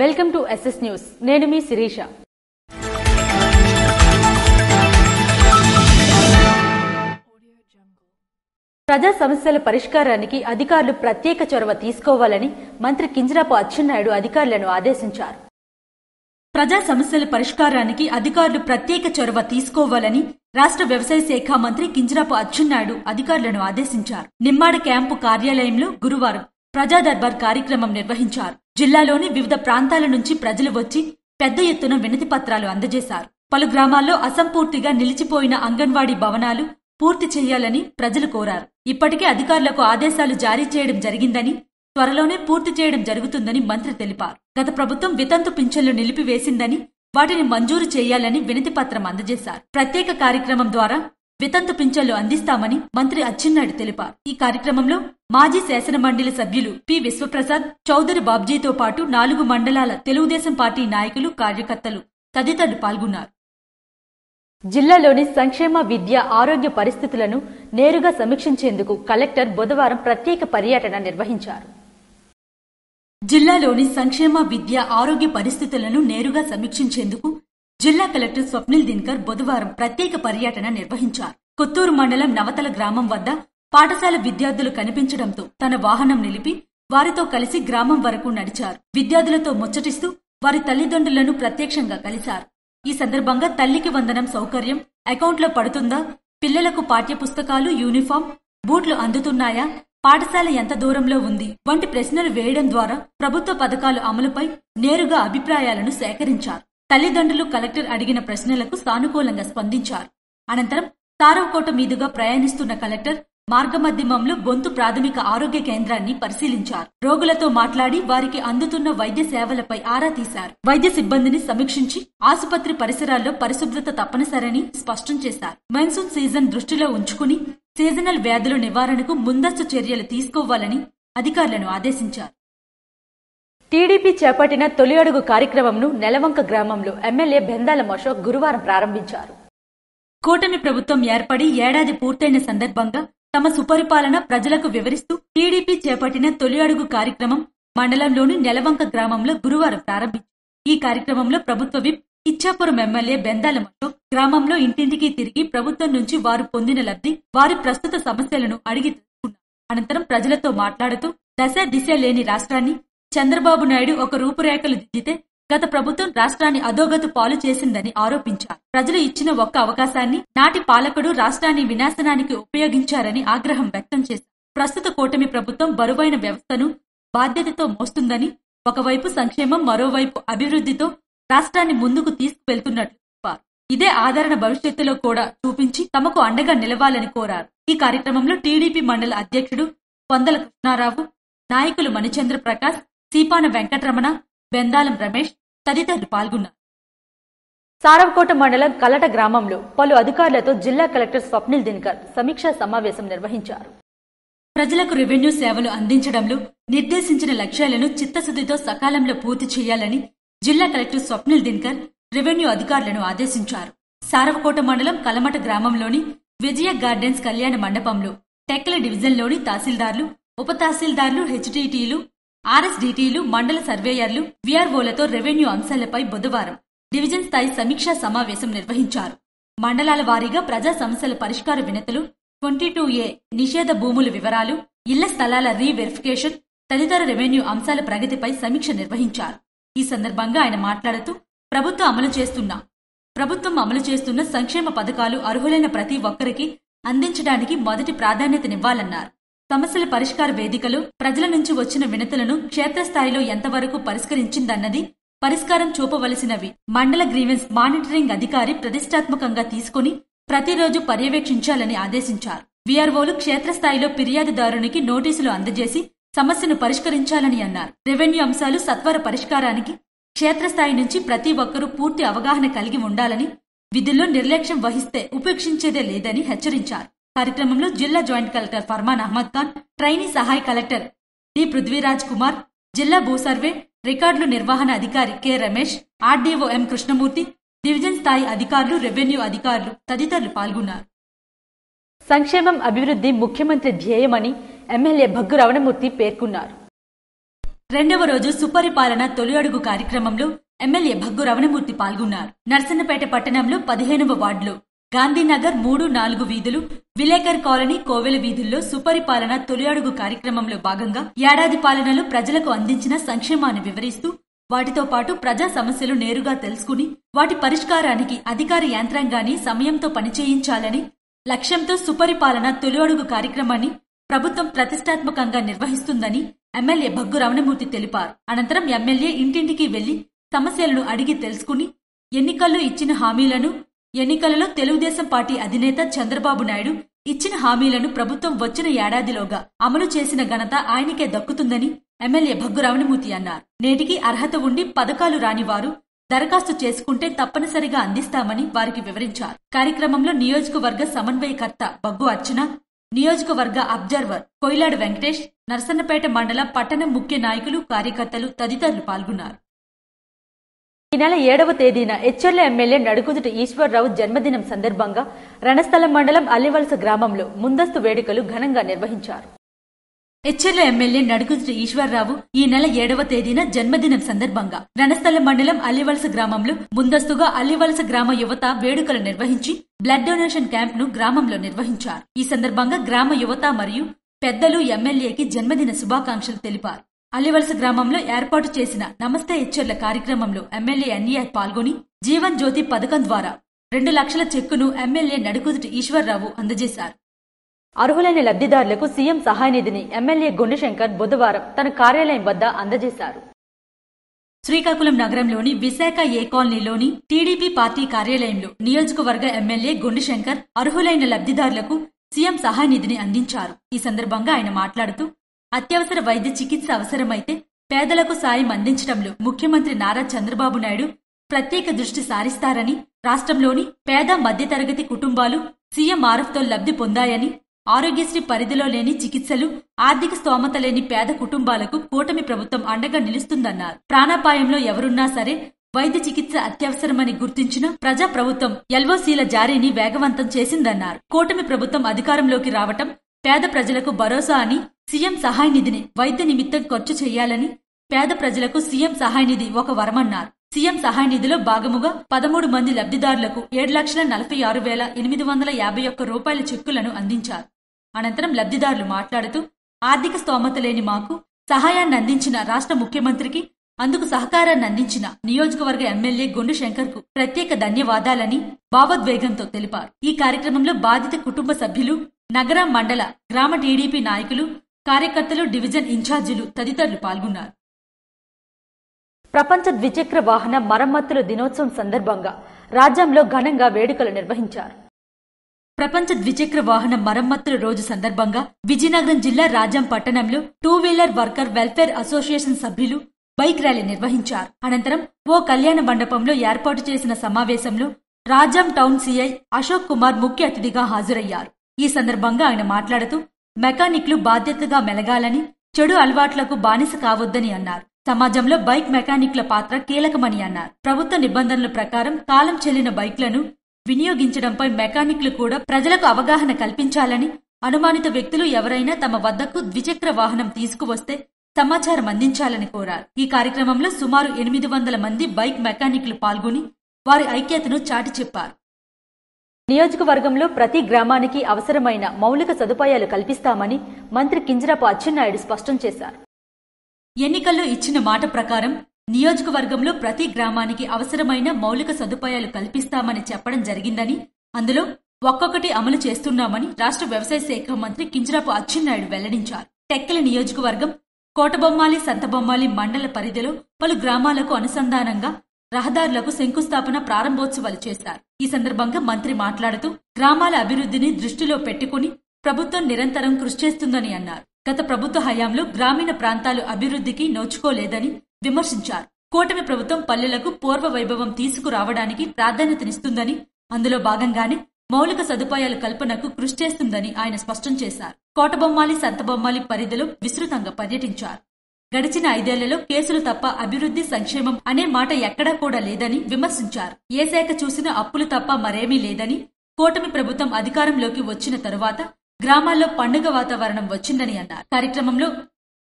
Welcome to SS news. నేను మీ శిరీష. ప్రజా సమస్యల పరిష్కారానికి అధికారులు ప్రత్యేక చొరవ తీసుకోవాలని మంత్రి కింజరాపు అచ్చెన్నాయుడు అధికారులను ఆదేశించారు. ప్రజా సమస్యల పరిష్కారానికి అధికారులు ప్రత్యేక చొరవ తీసుకోవాలని రాష్ట్ర వ్యవసాయ శాఖ మంత్రి కింజరాపు అచ్చెన్నాయుడు అధికారులను ఆదేశించారు. నిమ్మాడ క్యాంపు కార్యాలయంలో గురువారం ప్రజా దర్బార్ కార్యక్రమం నిర్వహించారు. జిల్లాలోని వివిధ ప్రాంతాల నుంచి ప్రజలు వచ్చి పెద్ద ఎత్తున వినతి పత్రాలు అందజేశారు. పలు గ్రామాల్లో అసంపూర్తిగా నిలిచిపోయిన అంగన్వాడీ భవనాలు పూర్తి చేయాలని ప్రజలు కోరారు. ఇప్పటికే అధికారులకు ఆదేశాలు జారీ చేయడం జరిగిందని, త్వరలోనే పూర్తి చేయడం జరుగుతుందని మంత్రి తెలిపారు. గత ప్రభుత్వం వితంతు పింఛన్లు నిలిపివేసిందని, వాటిని మంజూరు చేయాలని వినతి పత్రం అందజేశారు. ప్రత్యేక కార్యక్రమం ద్వారా వితంతు పింఛన్లు అందిస్తామని మంత్రి అచ్చెన్నాయుడు తెలిపారు. ఈ కార్యక్రమంలో మాజీ శాసన మండలి సభ్యులు పి విశ్వప్రసాద్, చౌదరి బాబ్జీతో పాటు 4 మండలాల తెలుగుదేశం పార్టీ నాయకులు, కార్యకర్తలు తదితరులు పాల్గొన్నారు. జిల్లాలోని సంక్షేమ, విద్య, ఆరోగ్య పరిస్థితులను నేరుగా సమీక్షించేందుకు కలెక్టర్ బుధవారం ప్రత్యేక పర్యటన నిర్వహించారు. జిల్లాలోని సంక్షేమ, విద్య, ఆరోగ్య పరిస్థితులను నేరుగా సమీక్షించేందుకు జిల్లా కలెక్టర్ స్వప్నిల్ దినకర్ బుధవారం ప్రత్యేక పర్యటన నిర్వహించారు. కొత్తూరు మండలం నవతల గ్రామం వద్ద పాఠశాల విద్యార్థులు కనిపించడంతో తన వాహనం నిలిపి వారితో కలిసి గ్రామం వరకు నడిచారు. విద్యార్థులతో ముచ్చటిస్తూ వారి తల్లిదండ్రులను ప్రత్యక్షంగా కలిశారు. ఈ సందర్భంగా తల్లికి వందనం సౌకర్యం అకౌంట్లో పడుతుందా, పిల్లలకు పాఠ్య పుస్తకాలు, యూనిఫామ్, బూట్లు అందుతున్నాయా, పాఠశాల ఎంత దూరంలో ఉంది వంటి ప్రశ్నలు వేయడం ద్వారా ప్రభుత్వ పథకాల అమలుపై నేరుగా అభిప్రాయాలను సేకరించారు. తల్లిదండ్రులు కలెక్టర్ అడిగిన ప్రశ్నలకు సానుకూలంగా స్పందించారు. అనంతరం తారవకోట మీదుగా ప్రయాణిస్తున్న కలెక్టర్ మార్గమధ్యమంలో బొంతు ప్రాథమిక ఆరోగ్య కేంద్రాన్ని పరిశీలించారు. రోగులతో మాట్లాడి వారికి అందుతున్న వైద్య సేవలపై ఆరా తీశారు. వైద్య సిబ్బందిని సమీక్షించి ఆసుపత్రి పరిసరాల్లో పరిశుభ్రత తప్పనిసరని స్పష్టం చేశారు. మాన్సూన్ సీజన్ దృష్టిలో ఉంచుకుని సీజనల్ వ్యాధుల నివారణకు ముందస్తు చర్యలు తీసుకోవాలని అధికారులను ఆదేశించారు. టీడీపీ చేపట్టిన తొలి అడుగు కార్యక్రమంను నెలవంక గ్రామంలో ఎమ్మెల్యే బెందాలం అశోక్ గురువారం ప్రారంభించారు. కూటమి ప్రభుత్వం ఏర్పడి ఏడాది పూర్తయిన సందర్భంగా తమ సుపరిపాలన ప్రజలకు వివరిస్తూ టీడీపీ చేపట్టిన తొలి అడుగు కార్యక్రమం మండలంలోని నెలవంక గ్రామంలో గురువారం ప్రారంభించారు. ఈ కార్యక్రమంలో ప్రభుత్వ విప్ ఇచ్చాపురం ఎమ్మెల్యే బెందాలం అశోక్ గ్రామంలో ఇంటింటికి తిరిగి ప్రభుత్వం నుంచి వారు పొందిన లబ్ధి, వారి ప్రస్తుత సమస్యలను అడిగి తెలుసుకున్నారు. అనంతరం ప్రజలతో మాట్లాడుతూ దశ దిశ లేని రాష్ట్రాన్ని చంద్రబాబు నాయుడు ఒక రూపురేఖలు దిద్దితే గత ప్రభుత్వం రాష్ట్రాన్ని అధోగతి పాలు చేసిందని ఆరోపించారు. ప్రజలు ఇచ్చిన ఒక్క అవకాశాన్ని నాటి పాలకుడు రాష్ట్రాన్ని వినాశనానికి ఉపయోగించారని ఆగ్రహం వ్యక్తం చేశారు. ప్రస్తుత కూటమి ప్రభుత్వం బరువైన వ్యవస్థను బాధ్యతతో మోస్తుందని, ఒకవైపు సంక్షేమం, మరోవైపు అభివృద్ధితో రాష్ట్రాన్ని ముందుకు తీసుకువెళ్తున్నట్లు చెప్పారు. ఇదే ఆదరణ భవిష్యత్తులో కూడా చూపించి తమకు అండగా నిలవాలని కోరారు. ఈ కార్యక్రమంలో టీడీపీ మండల అధ్యక్షుడు పొందల కృష్ణారావు, నాయకులు మణిచంద్ర ప్రకాశ్, సీపాన వెంకటరమణ, బెందాలం రమేష్ తదితరులు పాల్గొన్నారు. సారవకోట మండలం కలట గ్రామంలో పలు అధికారులతో జిల్లా కలెక్టర్ స్వప్నిల్ దినకర్ సమీక్షా సమావేశం నిర్వహించారు. ప్రజలకు రెవెన్యూ సేవలు అందించడంలో నిర్దేశించిన లక్ష్యాలను చిత్తశుద్ధితో సకాలంలో పూర్తి చేయాలని జిల్లా కలెక్టర్ స్వప్నిల్ దినకర్ రెవెన్యూ అధికారులను ఆదేశించారు. సారవకోట మండలం కలమట గ్రామంలోని విజయ గార్డెన్స్ కళ్యాణ మండపంలో టెక్కల డివిజన్లోని తహసీల్దార్లు, ఉప తహసీల్దార్లు, హెచ్డిటీలు, ఆర్ఎస్డిటీలు, మండల సర్వేయర్లు, వీఆర్ఓలతో రెవెన్యూ అంశాలపై బుధవారం డివిజన్ స్థాయి సమీక్షా సమావేశం నిర్వహించారు. మండలాల వారీగా ప్రజా సమస్యల పరిష్కార వినతులు, 22A నిషేధ భూముల వివరాలు, ఇళ్ల స్థలాల రీవెరిఫికేషన్ తదితర రెవెన్యూ అంశాల ప్రగతిపై సమీక్ష నిర్వహించారు. ఈ సందర్భంగా ఆయన మాట్లాడుతూ ప్రభుత్వం అమలు చేస్తున్న సంక్షేమ పథకాలు అర్హులైన ప్రతి ఒక్కరికి అందించడానికి మొదటి ప్రాధాన్యతనివ్వాలన్నారు. సమస్యల పరిష్కార వేదికలో ప్రజల నుంచి వచ్చిన వినతులను క్షేత్రస్థాయిలో ఎంతవరకు పరిష్కరించిందన్నది పరిష్కారం చూపవలసినవి మండల గ్రీవెన్స్ మానిటరింగ్ అధికారి ప్రతిష్టాత్మకంగా తీసుకుని ప్రతిరోజు పర్యవేక్షించాలని ఆదేశించారు. వీఆర్ఓలు క్షేత్రస్థాయిలో ఫిర్యాదుదారునికి నోటీసులు అందజేసి సమస్యను పరిష్కరించాలని అన్నారు. రెవెన్యూ అంశాలు సత్వర పరిష్కారానికి క్షేత్రస్థాయి నుంచి ప్రతి ఒక్కరూ పూర్తి అవగాహన కలిగి ఉండాలని, విధుల్లో నిర్లక్ష్యం వహిస్తే ఉపేక్షించేదే లేదని హెచ్చరించారు. కార్యక్రమంలో జిల్లా joint collector Farman Ahmed Khan, trainee సహాయ కలెక్టర్ డి పృథ్వీరాజ్ కుమార్, జిల్లా భూ సర్వే రికార్డుల నిర్వహణ అధికారి K Ramesh, RDO M Krishnamurthy, division స్థాయి అధికారులు, రెవెన్యూ అధికారులు తదితరులు పాల్గొన్నారు. సంక్షేమం, అభివృద్ధి ముఖ్యమంత్రి ధ్యేయమని ఎమ్మెల్యే భగ్గు రమణమూర్తి పేర్కొన్నారు. రెండవ రోజు సుపరిపాలన తొలి అడుగు కార్యక్రమంలో ఎమ్మెల్యే భగ్గు రమణమూర్తి పాల్గొన్నారు. నర్సన్నపేట పట్టణంలో 15వ వార్డులో గాంధీనగర్ 3, 4 వీధులు, విలేకర్ కాలనీ, కోవెల వీధుల్లో సుపరిపాలన తొలి అడుగు కార్యక్రమంలో భాగంగా ఏడాది పాలనలో ప్రజలకు అందించిన సంక్షేమాన్ని వివరిస్తూ వాటితో పాటు ప్రజా సమస్యలు నేరుగా తెలుసుకుని వాటి పరిష్కారానికి అధికార యంత్రాంగాన్ని సమయంతో పనిచేయించాలని లక్ష్యంతో సుపరిపాలన తొలి అడుగు కార్యక్రమాన్ని ప్రభుత్వం ప్రతిష్టాత్మకంగా నిర్వహిస్తుందని ఎమ్మెల్యే భగ్గు రమణమూర్తి తెలిపారు. అనంతరం ఎమ్మెల్యే ఇంటింటికి వెళ్లి సమస్యలను అడిగి తెలుసుకుని ఎన్నికల్లో ఇచ్చిన హామీలను, ఎన్నికలలో తెలుగుదేశం పార్టీ అధినేత చంద్రబాబు నాయుడు ఇచ్చిన హామీలను ప్రభుత్వం వచ్చిన ఏడాదిలోగా అమలు చేసిన ఘనత ఆయనకే దక్కుతుందని ఎమ్మెల్యే భగ్గు రమణమూర్తి అన్నారు. నేటికి అర్హత ఉండి పథకాలు రాని వారు దరఖాస్తు చేసుకుంటే తప్పనిసరిగా అందిస్తామని వారికి వివరించారు. కార్యక్రమంలో నియోజకవర్గ సమన్వయకర్త బగ్గు అర్చన, నియోజకవర్గ అబ్జర్వర్ కొయిలాడు వెంకటేష్, నర్సన్నపేట మండల పట్టణ ముఖ్య నాయకులు, కార్యకర్తలు తదితరులు పాల్గొన్నారు. ఈ నెల 7వ తేదీన ఎచ్చెర్ల ఎమ్మెల్యే నడుకుదుటి ఈశ్వర్రావు జన్మదినం సందర్భంగా రణస్థలం మండలం అల్లివలస గ్రామంలో ముందస్తు వేడుకలు ఘనంగా నిర్వహించారు. ఎచ్చెర్ల ఎమ్మెల్యే నడుకుదుటి ఈశ్వర్రావు ఈ నెల 7వ తేదీన జన్మదినం సందర్భంగా రణస్థలం మండలం అల్లివలస గ్రామంలో ముందస్తుగా అల్లివలస గ్రామ యువత వేడుకలు నిర్వహించి బ్లడ్ డొనేషన్ క్యాంప్ ను గ్రామంలో నిర్వహించారు. ఈ సందర్భంగా గ్రామ యువత మరియు పెద్దలు ఎమ్మెల్యేకి జన్మదిన శుభాకాంక్షలు తెలిపారు. అల్లివలస గ్రామంలో ఏర్పాటు చేసిన నమస్తే ఎచ్చెర్ల కార్యక్రమంలో ఎమ్మెల్యే ఎన్ఈఆర్ పాల్గొని జీవన్ జ్యోతి పథకం ద్వారా 2 లక్షల చెక్కును ఎమ్మెల్యే నడుకుదుటి ఈశ్వర్రావు అందజేశారు. అర్హులైన లబ్ధిదారులకు సీఎం సహాయ నిధిని ఎమ్మెల్యే గుండెశంకర్ బుధవారం తన కార్యాలయం వద్ద అందజేశారు. శ్రీకాకుళం నగరంలోని విశాఖ ఏ కాలనీలోని టీడీపీ పార్టీ కార్యాలయంలో నియోజకవర్గ ఎమ్మెల్యే గుండెశంకర్ అర్హులైన లబ్ధిదారులకు సీఎం సహాయ నిధిని అందించారు. ఈ సందర్భంగా ఆయన మాట్లాడుతూ అత్యవసర వైద్య చికిత్స అవసరమైతే పేదలకు సాయం అందించడంలో ముఖ్యమంత్రి నారా చంద్రబాబు నాయుడు ప్రత్యేక దృష్టి సారిస్తారని, రాష్ట్రంలోని పేద మధ్యతరగతి కుటుంబాలు సీఎంఆర్ఎఫ్తో లబ్ధి పొందాయని, ఆరోగ్యశ్రీ పరిధిలో లేని చికిత్సలు, ఆర్థిక స్తోమత లేని పేద కుటుంబాలకు కూటమి ప్రభుత్వం అండగా నిలుస్తుందన్నారు. ప్రాణాపాయంలో ఎవరున్నా సరే వైద్య చికిత్స అత్యవసరమని గుర్తించిన ప్రజా ప్రభుత్వం ఎల్ఓసీల జారీని వేగవంతం చేసిందన్నారు. కూటమి ప్రభుత్వం అధికారంలోకి రావటం పేద ప్రజలకు భరోసా అని, సీఎం సహాయ నిధిని వైద్య నిమిత్తం ఖర్చు చేయాలని, పేద ప్రజలకు సీఎం సహాయ నిధి ఒక వరమన్నారు. సీఎం సహాయ నిధిలో భాగముగా 13 మంది లబ్ధిదారులకు 7,46,851 రూపాయల చెక్కులను అందించారు. అనంతరం లబ్ధిదారులు మాట్లాడుతూ ఆర్థిక స్తోమత లేని మాకు సహాయాన్ని అందించిన రాష్ట్ర ముఖ్యమంత్రికి, అందుకు సహకారాన్ని అందించిన నియోజకవర్గ ఎమ్మెల్యే గుండెశంకర్ కు ప్రత్యేక ధన్యవాదాలని భావోద్వేగంతో తెలిపారు. ఈ కార్యక్రమంలో బాధిత కుటుంబ సభ్యులు, నగర, మండల, గ్రామ టీడీపీ నాయకులు, కార్యకర్తలు, డివిజన్ ఇన్ఛార్జీలు తదితరులు పాల్గొన్నారు. ప్రపంచ ద్విచక్ర వాహన మరమ్మతుల దినోత్సవం సందర్భంగా రాజ్యంలో ఘనంగా వేడుకలు నిర్వహించారు. ప్రపంచ ద్విచక్ర వాహన మరమ్మతుల రోజు సందర్భంగా విజయనగరం జిల్లా రాజాం పట్టణంలో 2 వీలర్ వర్కర్ వెల్ఫేర్ అసోసియేషన్ సభ్యులు బైక్ ర్యాలీ నిర్వహించారు. అనంతరం ఓ కళ్యాణ మండపంలో ఏర్పాటు చేసిన సమావేశంలో రాజాం టౌన్ సీఐ అశోక్ కుమార్ ముఖ్య అతిథిగా హాజరయ్యారు. ఈ సందర్భంగా ఆయన మాట్లాడుతూ మెకానిక్లు బాధ్యతగా మెలగాలని, చెడు అలవాట్లకు బానిస కావద్దని అన్నారు. సమాజంలో బైక్ మెకానిక్ల పాత్ర కీలకమని అన్నారు. ప్రభుత్వ నిబంధనల ప్రకారం కాలం చెల్లిన బైక్లను వినియోగించడంపై మెకానిక్లు కూడా ప్రజలకు అవగాహన కల్పించాలని, అనుమానిత వ్యక్తులు ఎవరైనా తమ వద్దకు ద్విచక్ర వాహనం తీసుకువస్తే సమాచారం అందించాలని కోరారు. ఈ కార్యక్రమంలో సుమారు 800 మంది బైక్ మెకానిక్లు పాల్గొని వారి ఐక్యతను చాటి చెప్పారు. నియోజకవర్గంలో ప్రతి గ్రామానికి అవసరమైన మౌలిక సదుపాయాలు కల్పిస్తామని మంత్రి కింజరాపు అచ్చెన్నాయుడు స్పష్టం చేశారు. ఎన్నికల్లో ఇచ్చిన మాట ప్రకారం నియోజకవర్గంలో ప్రతి గ్రామానికి అవసరమైన మౌలిక సదుపాయాలు కల్పిస్తామని చెప్పడం జరిగిందని, అందులో ఒక్కొక్కటి అమలు చేస్తున్నామని రాష్ట్ర వ్యవసాయ శాఖ మంత్రి కింజరాపు అచ్చెన్నాయుడు వెల్లడించారు. టెక్కలి నియోజకవర్గం కోటబొమ్మాలి, సంతబొమ్మాలి మండల పరిధిలో పలు గ్రామాలకు అనుసంధానంగా రహదారులకు శంకుస్థాపన, ప్రారంభోత్సవాలు చేశారు. ఈ సందర్భంగా మంత్రి మాట్లాడుతూ గ్రామాల అభివృద్ధిని దృష్టిలో పెట్టుకుని ప్రభుత్వం నిరంతరం కృషి చేస్తుందని అన్నారు. గత ప్రభుత్వ హయాంలో గ్రామీణ ప్రాంతాలు అభివృద్ధికి నోచుకోలేదని విమర్శించారు. కూటమి ప్రభుత్వం పల్లెలకు పూర్వ వైభవం తీసుకురావడానికి ప్రాధాన్యతనిస్తుందని, అందులో భాగంగానే మౌలిక సదుపాయాల కల్పనకు కృషి చేస్తుందని ఆయన స్పష్టం చేశారు. కోటబొమ్మాలి, సంతబొమ్మాలి పరిధిలో విస్తృతంగా పర్యటించారు. గడిచిన 5 ఏళ్లలో కేసులు తప్ప అభివృద్ధి, సంక్షేమం అనే మాట ఎక్కడా కూడా లేదని విమర్శించారు. ఏ శాఖ చూసినా అప్పులు తప్ప మరేమీ లేదని, కూటమి ప్రభుత్వం అధికారంలోకి వచ్చిన తరువాత గ్రామాల్లో పండుగ వాతావరణం వచ్చిందని అన్నారు. కార్యక్రమంలో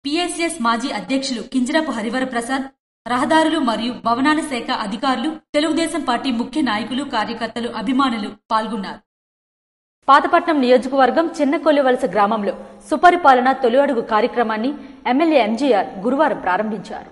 పిఎస్ఎస్ మాజీ అధ్యక్షులు కింజరాపు హరివరప్రసాద్, రహదారులు మరియు భవనాల శాఖ అధికారులు, తెలుగుదేశం పార్టీ ముఖ్య నాయకులు, కార్యకర్తలు, అభిమానులు పాల్గొన్నారు. పాతపట్నం నియోజకవర్గం చిన్నకొల్లివలస గ్రామంలో సుపరిపాలన తొలి అడుగు కార్యక్రమాన్ని ఎమ్మెల్యే ఎంజీఆర్ గురువారం ప్రారంభించారు.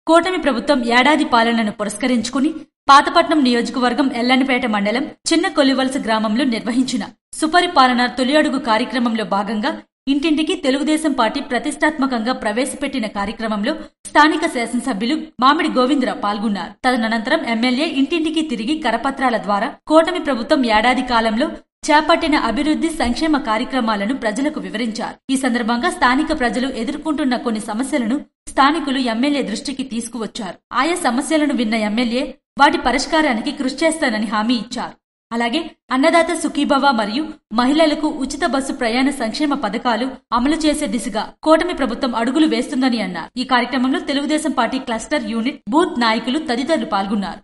కూటమి ప్రభుత్వం ఏడాది పాలనను పురస్కరించుకుని పాతపట్నం నియోజకవర్గం ఎల్లన్నపేట మండలం చిన్నకొల్లివలస గ్రామంలో నిర్వహించిన సుపరిపాలన తొలి అడుగు కార్యక్రమంలో భాగంగా ఇంటింటికి తెలుగుదేశం పార్టీ ప్రతిష్టాత్మకంగా ప్రవేశపెట్టిన కార్యక్రమంలో స్థానిక శాసనసభ్యులు మామిడి గోవిందరావు పాల్గొన్నారు. తదనంతరం ఎమ్మెల్యే ఇంటింటికి తిరిగి కరపత్రాల ద్వారా కూటమి ప్రభుత్వం ఏడాది కాలంలో చేపట్టిన అభివృద్ధి సంక్షేమ కార్యక్రమాలను ప్రజలకు వివరించారు. ఈ సందర్భంగా స్థానిక ప్రజలు ఎదుర్కొంటున్న కొన్ని సమస్యలను స్థానికులు ఎమ్మెల్యే దృష్టికి తీసుకువచ్చారు. ఆయా సమస్యలను విన్న ఎమ్మెల్యే వాటి పరిష్కారానికి కృషి చేస్తానని హామీ ఇచ్చారు. అలాగే అన్నదాత సుఖీభవ మరియు మహిళలకు ఉచిత బస్సు ప్రయాణ సంక్షేమ పథకాలు అమలు చేసే దిశగా కూటమి ప్రభుత్వం అడుగులు వేస్తుందని అన్నారు. ఈ కార్యక్రమంలో Telugu Desam party cluster unit booth నాయకులు తదితరులు పాల్గొన్నారు.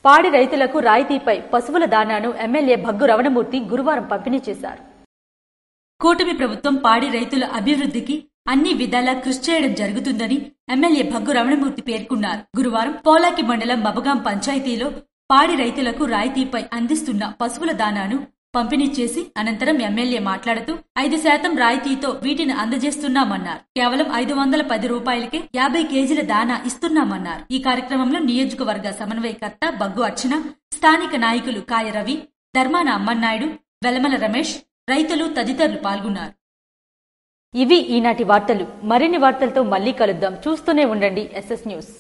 పాడి రైతులకు రాయితీపై పశువుల దాణాను ఎమ్మెల్యే భగ్గు రమణమూర్తి గురువారం పంపిణీ చేశారు. కూటమి ప్రభుత్వం పాడి రైతుల అభివృద్ధికి అన్ని విధాలా కృషి చేయడం జరుగుతుందని ఎమ్మెల్యే భగ్గు రమణమూర్తి పేర్కొన్నారు. గురువారం పోలాకి మండలం మబగాం పంచాయతీలో పాడి రైతులకు రాయితీపై అందిస్తున్న పశువుల దాణాను పంపిణీ చేసి అనంతరం ఎమ్మెల్యే మాట్లాడుతూ 5% రాయితీతో వీటిని అందజేస్తున్నామన్నారు. కేవలం 510 రూపాయలకే 50 కేజీల దాణా ఇస్తున్నామన్నారు. ఈ కార్యక్రమంలో నియోజకవర్గ సమన్వయకర్త బగ్గు అర్చన, స్థానిక నాయకులు కాయ రవి, ధర్మాన అమ్మన్నాయుడు, వెలమల రమేష్, రైతులు తదితరులు పాల్గొన్నారు. ఇవి ఈనాటి వార్తలు. మరిన్ని వార్తలతో మళ్లీ కలుద్దాం. చూస్తూనే ఉండండి SS న్యూస్.